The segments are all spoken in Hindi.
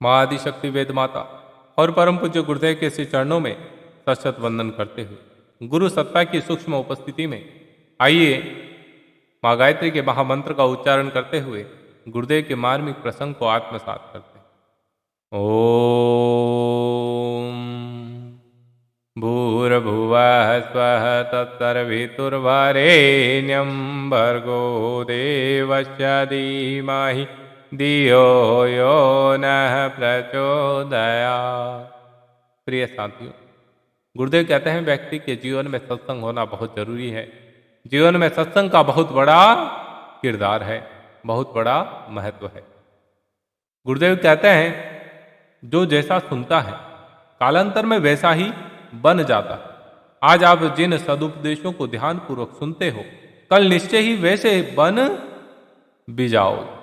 माँ आदिशक्ति वेद माता और परम पूज्य गुरुदेव के श्री चरणों में सशत वंदन करते हुए गुरु सत्ता की सूक्ष्म उपस्थिति में आइए माँ गायत्री के महामंत्र का उच्चारण करते हुए गुरुदेव के मार्मिक प्रसंग को आत्मसात करते हैं। ओम भूर्भुवः स्वः तत्सवितुर्वरेण्यं भर्गो देवस्य धीमहि धियो यो नः प्रचोदयात्। प्रिय साथियों, गुरुदेव कहते हैं व्यक्ति के जीवन में सत्संग होना बहुत जरूरी है। जीवन में सत्संग का बहुत बड़ा किरदार है, बहुत बड़ा महत्व है। गुरुदेव कहते हैं जो जैसा सुनता है कालांतर में वैसा ही बन जाता है। आज आप जिन सदुपदेशों को ध्यानपूर्वक सुनते हो कल निश्चय ही वैसे बन भी जाओगे।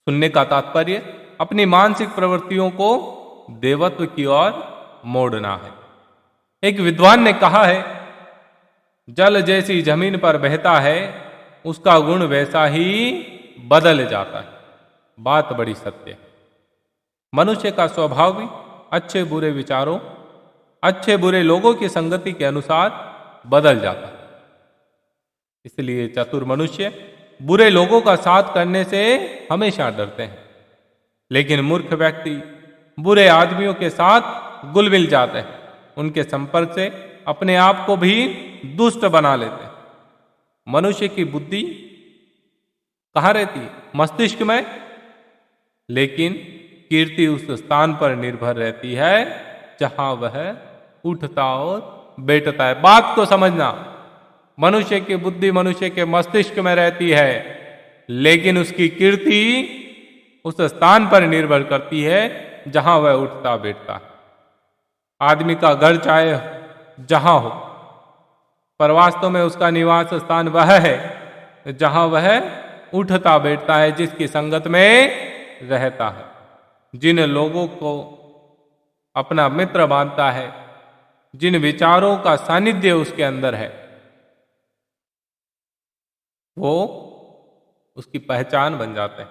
सुनने का तात्पर्य अपनी मानसिक प्रवृत्तियों को देवत्व की ओर मोड़ना है। एक विद्वान ने कहा है, जल जैसी जमीन पर बहता है उसका गुण वैसा ही बदल जाता है। बात बड़ी सत्य है। मनुष्य का स्वभाव भी अच्छे बुरे विचारों, अच्छे बुरे लोगों की संगति के अनुसार बदल जाता है। इसलिए चतुर मनुष्य बुरे लोगों का साथ करने से हमेशा डरते हैं, लेकिन मूर्ख व्यक्ति बुरे आदमियों के साथ घुल मिल जाते हैं। उनके संपर्क से अपने आप को भी दुष्ट बना लेते हैं। मनुष्य की बुद्धि कहाँ रहती है? मस्तिष्क में, लेकिन कीर्ति उस स्थान पर निर्भर रहती है जहां वह उठता और बैठता है। बात को समझना, मनुष्य की बुद्धि मनुष्य के मस्तिष्क में रहती है, लेकिन उसकी कीर्ति उस स्थान पर निर्भर करती है जहां वह उठता बैठता है। आदमी का घर चाहे जहां हो, पर वास्तव में उसका निवास स्थान वह है जहां वह उठता बैठता है, जिसकी संगत में रहता है। जिन लोगों को अपना मित्र मानता है, जिन विचारों का सानिध्य उसके अंदर है, वो उसकी पहचान बन जाते हैं।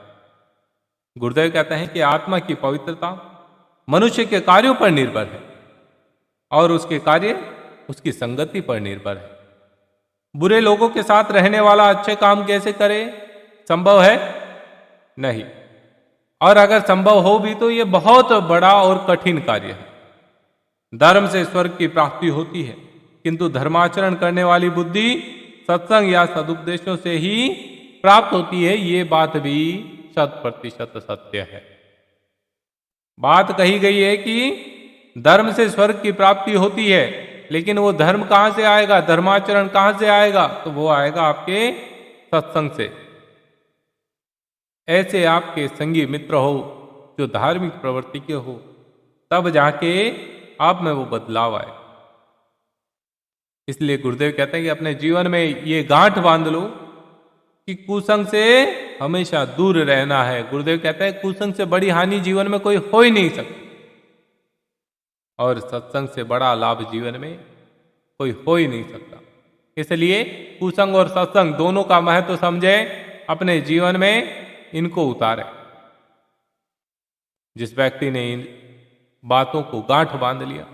गुरुदेव कहते हैं कि आत्मा की पवित्रता मनुष्य के कार्यों पर निर्भर है और उसके कार्य उसकी संगति पर निर्भर है। बुरे लोगों के साथ रहने वाला अच्छे काम कैसे करे? संभव है? नहीं। और अगर संभव हो भी तो ये बहुत बड़ा और कठिन कार्य है। धर्म से स्वर्ग की प्राप्ति होती है, किंतु धर्माचरण करने वाली बुद्धि सत्संग या सदुपदेशों से ही प्राप्त होती है। ये बात भी 100% सत्य है। बात कही गई है कि धर्म से स्वर्ग की प्राप्ति होती है, लेकिन वो धर्म कहां से आएगा, धर्माचरण कहां से आएगा? तो वो आएगा आपके सत्संग से। ऐसे आपके संगी मित्र हो जो धार्मिक प्रवृत्ति के हो, तब जाके आप में वो बदलाव आए। इसलिए गुरुदेव कहते हैं कि अपने जीवन में ये गांठ बांध लो कि कुसंग से हमेशा दूर रहना है। गुरुदेव कहते हैं कुसंग से बड़ी हानि जीवन में कोई हो ही नहीं सकती, और सत्संग से बड़ा लाभ जीवन में कोई हो ही नहीं सकता। इसलिए कुसंग और सत्संग दोनों का महत्व समझे, अपने जीवन में इनको उतारे। जिस व्यक्ति ने इन बातों को गांठ बांध लिया,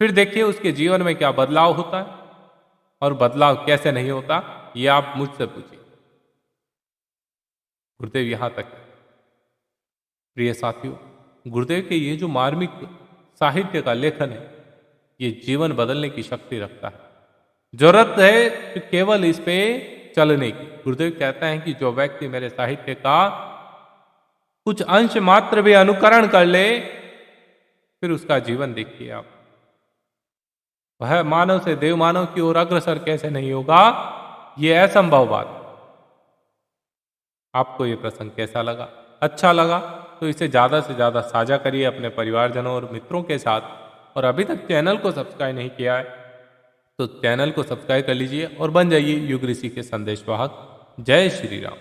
फिर देखिए उसके जीवन में क्या बदलाव होता है, और बदलाव कैसे नहीं होता ये आप मुझसे पूछिए। गुरुदेव यहां तक है। प्रिय साथियों, गुरुदेव के ये जो मार्मिक साहित्य का लेखन है, ये जीवन बदलने की शक्ति रखता है। जरूरत है कि केवल इस पे चलने की। गुरुदेव कहते हैं कि जो व्यक्ति मेरे साहित्य का कुछ अंश मात्र भी अनुकरण कर ले, फिर उसका जीवन देखिए आप, वह मानव से देव मानव की ओर अग्रसर कैसे नहीं होगा, ये असंभव बात। आपको ये प्रसंग कैसा लगा? अच्छा लगा तो इसे ज्यादा से ज्यादा साझा करिए अपने परिवारजनों और मित्रों के साथ। और अभी तक चैनल को सब्सक्राइब नहीं किया है तो चैनल को सब्सक्राइब कर लीजिए और बन जाइए युग ऋषि के संदेशवाहक। जय श्री राम।